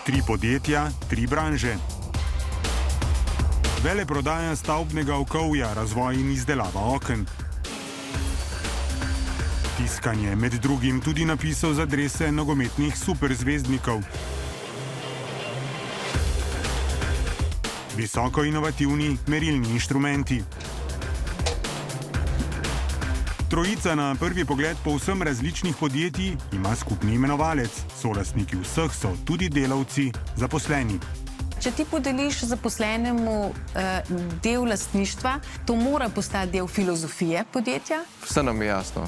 Tri podjetja, tri branže. Veleprodaja stavbnega okovja, razvoj in izdelava oken. Tiskanje, med drugim tudi napisov za drese nogometnih superzvezdnikov. Visoko inovativni merilni inštrumenti. Trojica na prvi pogled povsem različnih podjetij ima skupni imenovalec. Solastniki vseh so tudi delavci, zaposleni. Če ti podeliš zaposlenemu del lastništva, to mora postati del filozofije podjetja. Vse nam je jasno.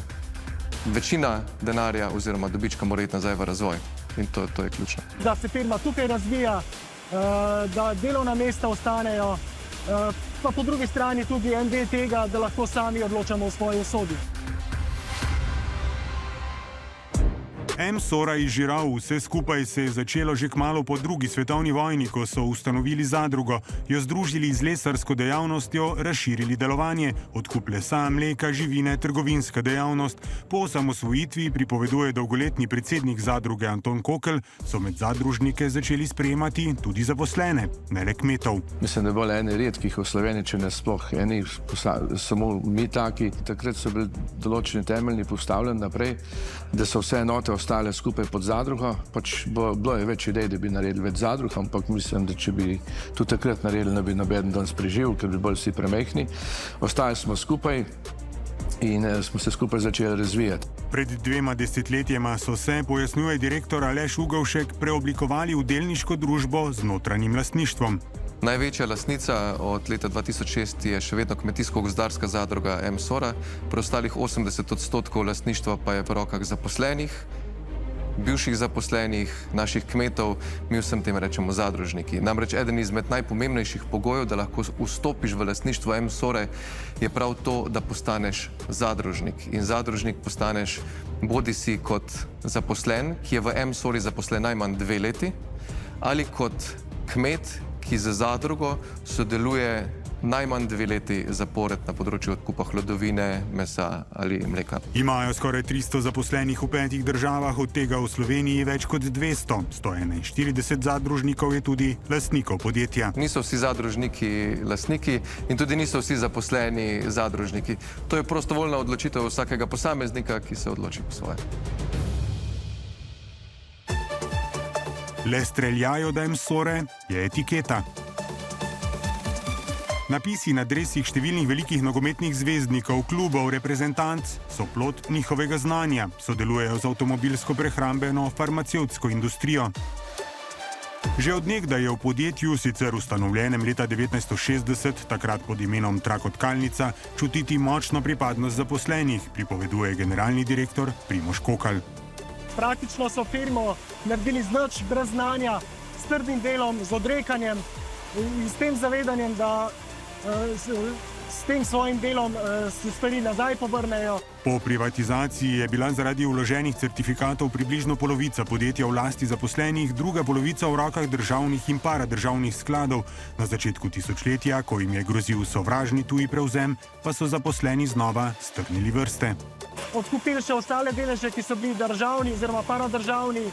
Večina denarja oziroma dobička mora iti nazaj v razvoj in to je ključno. Da se firma tukaj razvija, da delovna mesta ostanejo, pa po drugi strani tudi en del tega, da lahko sami odločamo o svoji usodi. M-Sora iz Žirav, vse skupaj se je začelo že kmalu po drugi svetovni vojni, ko so ustanovili zadrugo, jo združili z lesarsko dejavnostjo, razširili delovanje, odkup lesa, mleka, živine, trgovinska dejavnost. Po osamosvojitvi, pripoveduje dolgoletni predsednik zadruge Anton Kokelj, so med zadružnike začeli sprejemati tudi zaposlene, ne le kmetov. Mislim, da je bolj eni redkih v Sloveniji, če ne sploh eni, samo mi taki. Takrat so bili določeni temeljni postavljeni naprej, da so vse enote ostale skupaj pod zadrugo. Pač bilo je več idej, da bi naredili več zadrug, ampak mislim, da če bi tudi takrat naredili, ne bi noben danes preživel, ker bi bolj vsi premehni. Ostali smo skupaj in smo se skupaj začeli razvijati. Pred 2 desetletjema so se, pojasnjuje direktor Aleš Ugovšek, preoblikovali v delniško družbo z notranjim lastništvom. Največja lastnica od leta 2006 je še vedno kmetijsko-gozdarska zadruga M-Sora, preostalih 80% lastništva pa je v rokah zaposlenih, bivših zaposlenih, naših kmetov, mi vsem tem rečemo zadružniki. Namreč eden izmed najpomembnejših pogojev, da lahko vstopiš v lastništvo M-Sore, je prav to, da postaneš zadružnik. In zadružnik postaneš bodisi kot zaposlen, ki je v M-Sori zaposlen najmanj 2 leti, ali kot kmet, ki za zadrugo sodeluje najmanj 2 leti zapored na področju odkupa hlodovine, mesa ali mleka. Imajo skoraj 300 zaposlenih v 5 državah, od tega v Sloveniji več kot 200. 141 zadružnikov je tudi lastnikov podjetja. Niso vsi zadružniki lastniki in tudi niso vsi zaposleni zadružniki. To je prostovoljna odločitev vsakega posameznika, ki se odloči po svoje. Le streljajo, da M-Sore je etiketa. Napisi na dresih številnih velikih nogometnih zvezdnikov, klubov, reprezentanc so plod njihovega znanja. Sodelujejo z avtomobilsko, prehrambeno, farmacevtsko industrijo. Že od nekdaj je v podjetju, sicer ustanovljenem leta 1960, takrat pod imenom Trakotkalnica, čutiti močno pripadnost zaposlenih, pripoveduje generalni direktor Primož Kokalj. Praktično so firmo naredili z nič, brez znanja, s trdim delom, z odrekanjem in s tem zavedanjem, da s tem svojim delom se stvari nazaj povrnejo. Po privatizaciji je bila zaradi vloženih certifikatov približno polovica podjetja v lasti zaposlenih, druga polovica v rokah državnih in paradržavnih skladov. Na začetku tisočletja, ko jim je grozil sovražni tuji prevzem, pa so zaposleni znova strnili vrste. Odkupili še ostale deleže, ki so bili državni oziroma paradržavni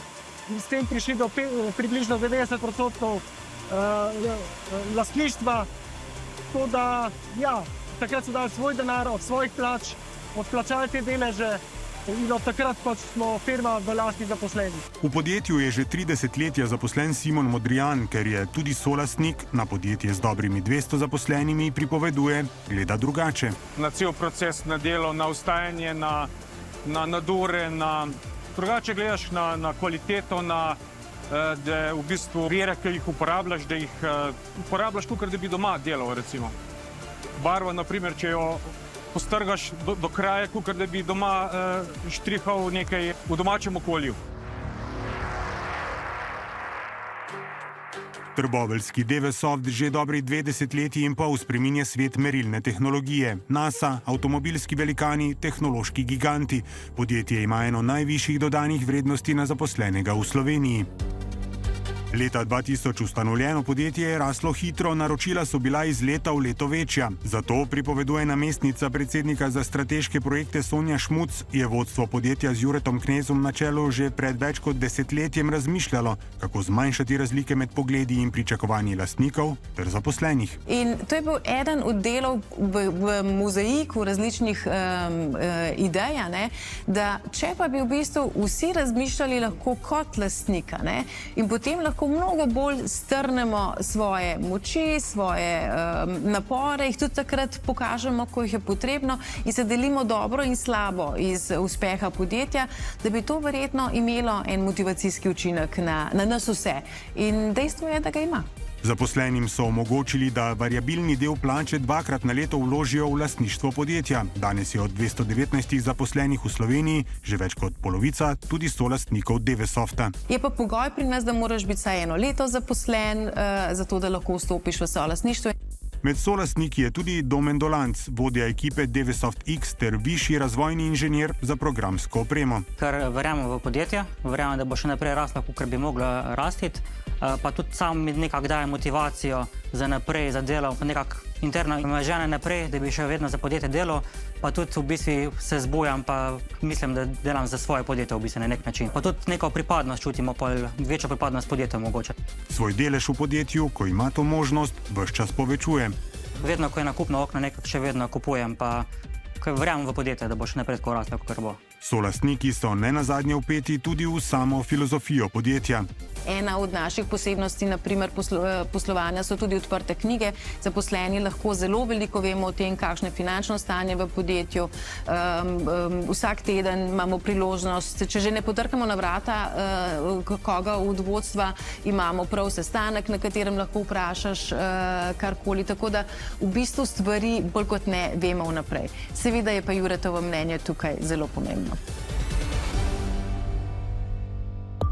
in s tem prišli do približno 90% lastništva. Tako da, ja, takrat so dali svoj denar od svojih plač, odplačali te deleže in od takrat pač smo firma v lasti zaposlenih. V podjetju je že 3 desetletja zaposlen Simon Modrijan, ker je tudi solastnik, na podjetje z dobrimi 200 zaposlenimi pripoveduje, gleda drugače. Na cel proces, na delo, na ustajanje, na nadure, drugače gledaš na kvaliteto, da v bistvu vire, ki jih uporabljaš, da jih uporabljaš tukaj, da bi doma delal, recimo. Barva, naprimer, če jo postrgaš do kraja, tukaj, da bi doma štrihal nekaj v domačem okolju. Trboveljski Devesoft že dobri 2 desetletji in pol spreminja svet merilne tehnologije. NASA, avtomobilski velikani, tehnološki giganti. Podjetje ima eno najvišjih dodanih vrednosti na zaposlenega v Sloveniji. Leta 2000 ustanovljeno podjetje je raslo hitro, naročila so bila iz leta v leto večja. Zato, pripoveduje namestnica predsednika za strateške projekte Sonja Šmuc, je vodstvo podjetja z Juretom Knezom na čelu že pred več kot desetletjem razmišljalo, kako zmanjšati razlike med pogledi in pričakovanji lastnikov ter zaposlenih. In to je bil eden od delov v mozaiku različnih idej, da če pa bi v bistvu vsi razmišljali lahko kot lastnika, in potem lahko mnogo bolj strnemo svoje moči, svoje napore, jih tudi takrat pokažemo, ko jih je potrebno in se delimo dobro in slabo iz uspeha podjetja, da bi to verjetno imelo en motivacijski učinek na nas vse. In dejstvo je, da ga ima. Zaposlenim so omogočili, da variabilni del plače dvakrat na leto vložijo v lastništvo podjetja. Danes je od 219 zaposlenih v Sloveniji že več kot polovica tudi solastnikov Devesofta. Je pa pogoj pri nas, da moraš biti vsaj 1 leto zaposlen, zato da lahko vstopiš v solastništvo. Med solastniki je tudi Domen Dolanc, vodja ekipe Devesoft X ter višji razvojni inženir za programsko opremo. Ker verjamem v podjetje, verjamem, da bo še naprej raslo, kakor bi moglo rasti, pa tudi sam mi nekako daje motivacijo za naprej, za delo, pa nekako interno me žene naprej, da bi še vedno za podjetje delal, pa tudi v bistvu se zbujam, pa mislim, da delam za svoje podjetje v bistvu na nek način. Pa tudi neko pripadnost čutimo, pa večjo pripadnost podjetja mogoče. Svoj delež v podjetju, ko ima to možnost, ves čas povečuje. Vedno, ko je nakupno okno, nekako še vedno kupujem, pa verjamem v podjetje, da bo še naprej tako raslo, kakor bo. Solastniki so nenazadnje vpeti tudi v samo filozofijo podjetja. Ena od naših posebnosti, naprimer poslovanja, so tudi odprte knjige. Zaposleni lahko zelo veliko vemo o tem, kakšno je finančno stanje v podjetju. Vsak teden imamo priložnost, če že ne potrkamo na vrata koga od vodstva, imamo prav sestanek, na katerem lahko vprašaš karkoli. Tako da v bistvu stvari bolj kot ne vemo vnaprej. Seveda je pa Juretovo mnenje tukaj zelo pomembno.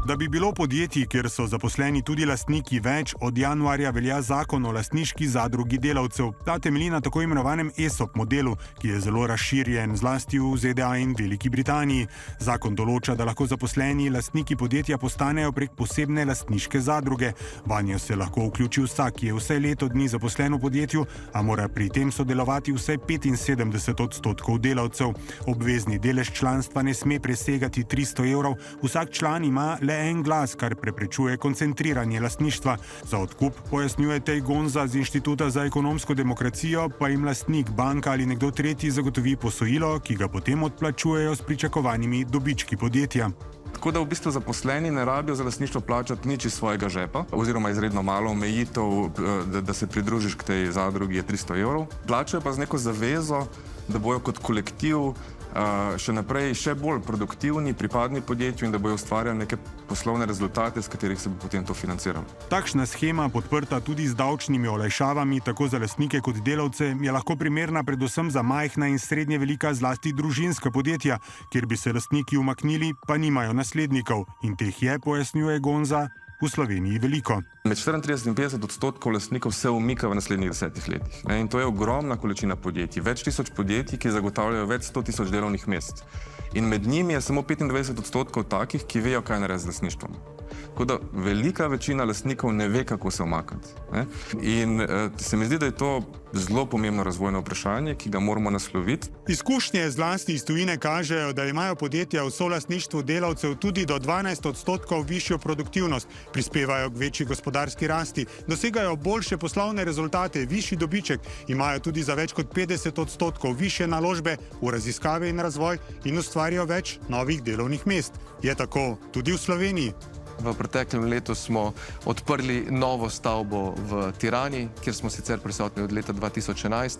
Da bi bilo podjetij, kjer so zaposleni tudi lastniki več, od januarja velja zakon o lastniški zadrugi delavcev. Ta temelji na tako imenovanem ESOP modelu, ki je zelo razširjen zlasti v ZDA in Veliki Britaniji. Zakon določa, da lahko zaposleni lastniki podjetja postanejo prek posebne lastniške zadruge. Vanjo se lahko vključi vsak, ki je vsaj leto dni zaposlen v podjetju, a mora pri tem sodelovati vsaj 75% delavcev. Obvezni delež članstva ne sme presegati 300 evrov. Vsak član ima le en glas, kar preprečuje koncentriranje lastništva. Za odkup, pojasnjuje Tej Gonza z Inštituta za ekonomsko demokracijo, pa jim lastnik, banka ali nekdo tretji zagotovi posojilo, ki ga potem odplačujejo s pričakovanimi dobički podjetja. Tako da v bistvu zaposleni ne rabijo za lastništvo plačati nič iz svojega žepa, oziroma izredno malo omejitev, da se pridružiš k tej zadrugi, je 300 evrov. Plačajo pa z neko zavezo, da bojo kot kolektiv še naprej še bolj produktivni, pripadni podjetju in da bojo ustvarjali neke poslovne rezultate, s katerih se bo potem to financiralo. Takšna shema, podprta tudi z davčnimi olajšavami, tako za lastnike kot delavce, je lahko primerna predvsem za majhna in srednje velika, zlasti družinska podjetja, kjer bi se lastniki umaknili, pa nimajo naslednikov. In teh je, pojasnjuje Gonza, v Sloveniji veliko. Med 34 in 50% lastnikov se umika v naslednjih 10 letih. In to je ogromna količina podjetij. Več tisoč podjetij, ki zagotavljajo več 100 tisoč delovnih mest. In med njimi je samo 25% takih, ki vejo, kaj narediti z lastništvom. Tako da velika večina lastnikov ne ve, kako se umakati. In se mi zdi, da je to zelo pomembno razvojno vprašanje, ki ga moramo nasloviti. Izkušnje zlasti iz tujine kažejo, da imajo podjetja v solastništvu delavcev tudi do 12% višjo produktivnost, prispevajo k večji gospodarski rasti, dosegajo boljše poslovne rezultate, višji dobiček, imajo tudi za več kot 50% višje naložbe v raziskave in razvoj in ustvarjajo več novih delovnih mest. Je tako tudi v Sloveniji? V preteklem letu smo odprli novo stavbo v Tirani, kjer smo sicer prisotni od leta 2011.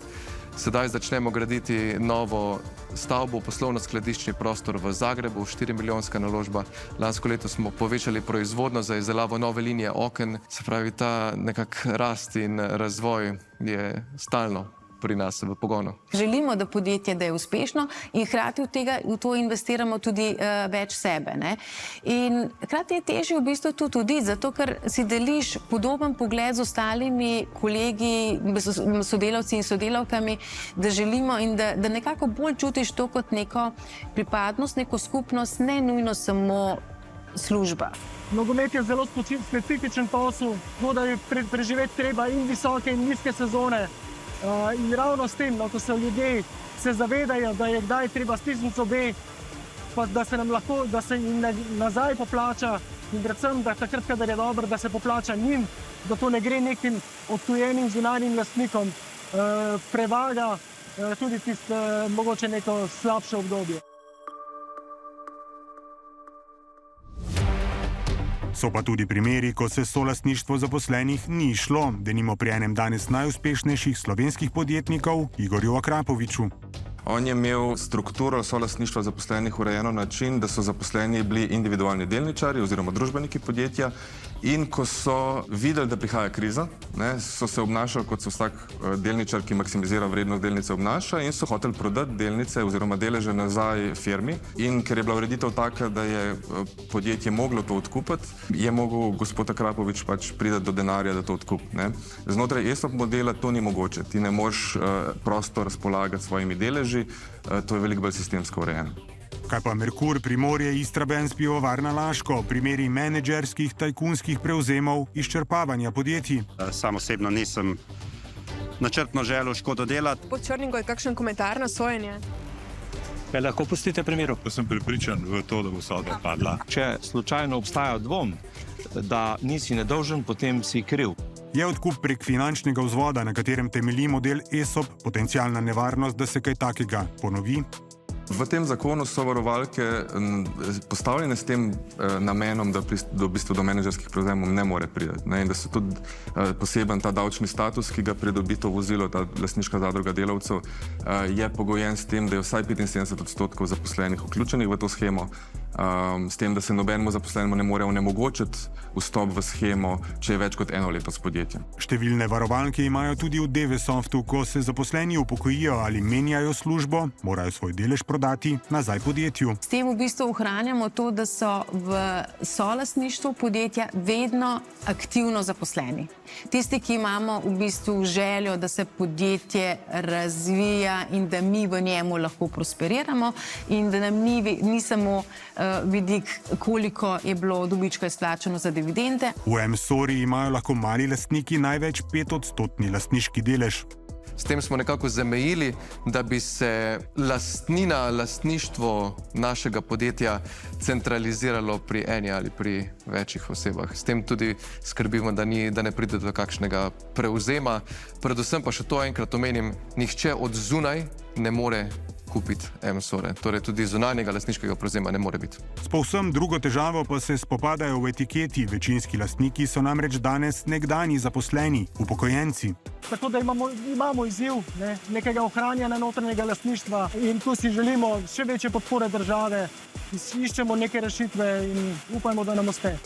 Sedaj začnemo graditi novo stavbo, poslovno-skladiščni prostor v Zagrebu, 4-milijonska naložba. Lansko leto smo povečali proizvodnjo za izdelavo nove linije oken. Se pravi, ta nekak rast in razvoj je stalno pri nas v pogonu. Želimo, da podjetje da je uspešno in hkrati v to investiramo tudi več sebe. In hkrati je težje v bistvu tudi, zato ker si deliš podoben pogled z ostalimi kolegi, sodelavci in sodelavkami, da želimo in da nekako bolj čutiš to kot neko pripadnost, neko skupnost, ne nujno samo služba. Nogomet je zelo specifičen posel, tako da je preživeti treba in visoke in nizke sezone. In ravno s tem, ko se ljudje zavedajo, da je kdaj treba stisniti zobe, pa da se nam lahko, da se jim nazaj poplača in predvsem, da takrat, kadar je dobro, da se poplača njim, da to ne gre nekim odtujenim zunanjim lastnikom, prevaga tudi tisto mogoče neko slabše obdobje. So pa tudi primeri, ko se solastništvo zaposlenih ni išlo, denimo pri enem danes najuspešnejših slovenskih podjetnikov, Igorju Akrapoviču. On je imel strukturo solastništva zaposlenih urejeno na način, da so zaposleni bili individualni delničarji oziroma družbeniki podjetja in ko so videli, da prihaja kriza, so se obnašali kot se vsak delničar, ki maksimizira vrednost delnice obnaša in so hoteli prodati delnice oziroma deleže nazaj firmi. In ker je bila ureditev taka, da je podjetje moglo to odkupiti, je mogel gospod Akrapovič pač priti do denarja, da to odkupi. Znotraj ESOP modela to ni mogoče. Ti ne moreš prosto razpolagati s svojimi deleži, to je veliko bolj sistemsko urejeno. Kaj pa Merkur, Primorje, Istrabenz, Pivovarna Laško, primeri menedžerskih tajkunskih prevzemov, izčrpavanja podjetij? Sam osebno nisem načrtno želel škodo delati. Pod Črningo je kakšen komentar na sojenje? Lahko pustite primeru. Sem prepričan v to, da bo sodba padla. Če slučajno obstaja dvom, da nisi nedolžen, potem si kriv. Je odkup prek finančnega vzvoda, na katerem temelji model ESOP, potencialna nevarnost, da se kaj takega ponovi? V tem zakonu so varovalke postavljene s tem namenom, da v bistvu do menedžerskih prevzemov ne more priti. In da so tudi poseben ta davčni status, ki ga pridobi to vozilo, ta lastniška zadruga delavcev, je pogojen s tem, da je vsaj 75% zaposlenih vključenih v to shemo, s tem, da se nobenemu zaposlenemu ne more onemogočiti vstop v shemo, če je več kot eno leto s podjetjem. Številne varovalke imajo tudi v DVSoftu, ko se zaposleni upokojijo ali menjajo službo, morajo svoj delež prodati nazaj podjetju. S tem v bistvu ohranjamo to, da so v solastništvu podjetja vedno aktivno zaposleni. Tisti, ki imamo v bistvu željo, da se podjetje razvija in da mi v njemu lahko prosperiramo in da nam ni samo vidik, koliko je bilo dobička izplačeno za dividende. V M-Sori imajo lahko mali lastniki največ 5% lastniški delež. S tem smo nekako zamejili, da bi se lastništvo našega podjetja centraliziralo pri eni ali pri večjih osebah. S tem tudi skrbimo, da ne pride do kakšnega prevzema. Predvsem pa še to enkrat omenim, nihče od zunaj ne more kupiti M-Sore. Torej tudi zunanjega lastniškega prevzema ne more biti. S povsem drugo težavo pa se spopadajo v etiketi. Večinski lastniki so namreč danes nekdanji zaposleni, upokojenci. Tako da imamo izziv nekega ohranjanja notranjega lastništva in tu si želimo še večje podpore države, iščemo neke rešitve in upajmo, da nam uspe.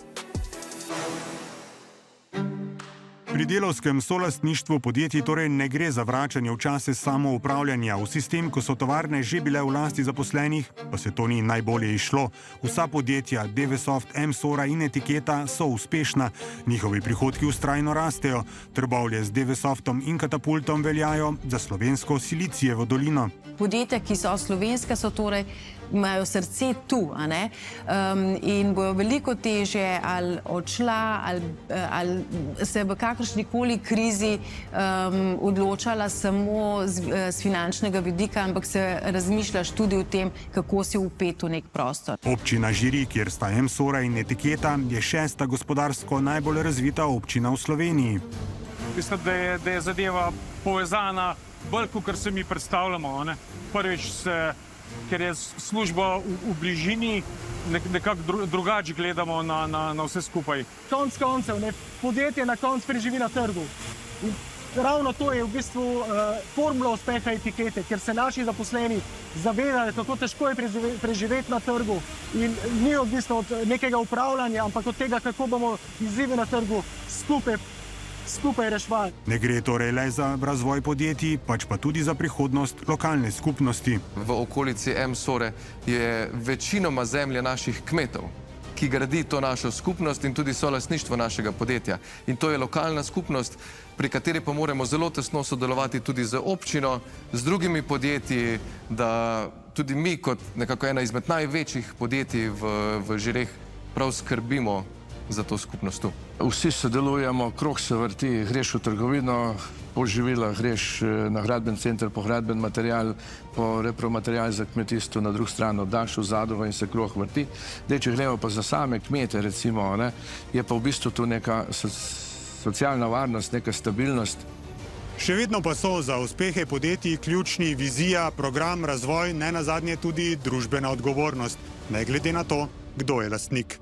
Pri delavskem solastništvu podjetij torej ne gre za vračanje v čase samoupravljanja. V sistem, ko so tovarne že bile v lasti zaposlenih, pa se to ni najbolje izšlo. Vsa podjetja, DVSoft, M-Sora in Etiketa so uspešna. Njihovi prihodki vztrajno rastejo. Trbovlje z DVSoftom in Katapultom veljajo za slovensko Silicijevo dolino. Podjetja, ki so slovenska, so torej imajo srce tu, in bojo veliko težje ali odšla ali se v kakršnikoli krizi odločala samo z finančnega vidika, ampak se razmišljaš tudi o tem, kako si vpet v nek prostor. Občina Žiri, kjer sta M-Sora in Etiketa, je 6. gospodarsko najbolj razvita občina v Sloveniji. Mislim, da je zadeva povezana bolj, kot se mi predstavljamo. Prvič ker je služba v bližini, nekako drugače gledamo na vse skupaj. Konec koncev, podjetje na koncu preživi na trgu. In ravno to je v bistvu formula uspeha Etikete, ker se naši zaposleni zavedajo, kako težko je preživeti na trgu in ni odvisno od nekega upravljanja, ampak od tega, kako bomo izzive na trgu skupaj reševali. Ne gre torej le za razvoj podjetij, pač pa tudi za prihodnost lokalne skupnosti. V okolici M-Sore je večinoma zemlja naših kmetov, ki gradi to našo skupnost in tudi solastništvo našega podjetja. In to je lokalna skupnost, pri kateri pa moramo zelo tesno sodelovati tudi z občino, z drugimi podjetji, da tudi mi kot nekako ena izmed največjih podjetij v Žireh prav skrbimo za to skupnost tu. Vsi sodelujemo, krog se vrti, greš v trgovino, po živila, greš na gradben center, po gradben material, po repromaterial za kmetijstvo, na drugi strani oddaš v zadrugo in se krog vrti. Dej, če gledamo pa za same kmete, recimo, ne, je pa v bistvu tu neka socialna varnost, neka stabilnost. Še vedno pa so za uspehe podjetij ključni vizija, program, razvoj, ne nazadnje tudi družbena odgovornost, ne glede na to, kdo je lastnik.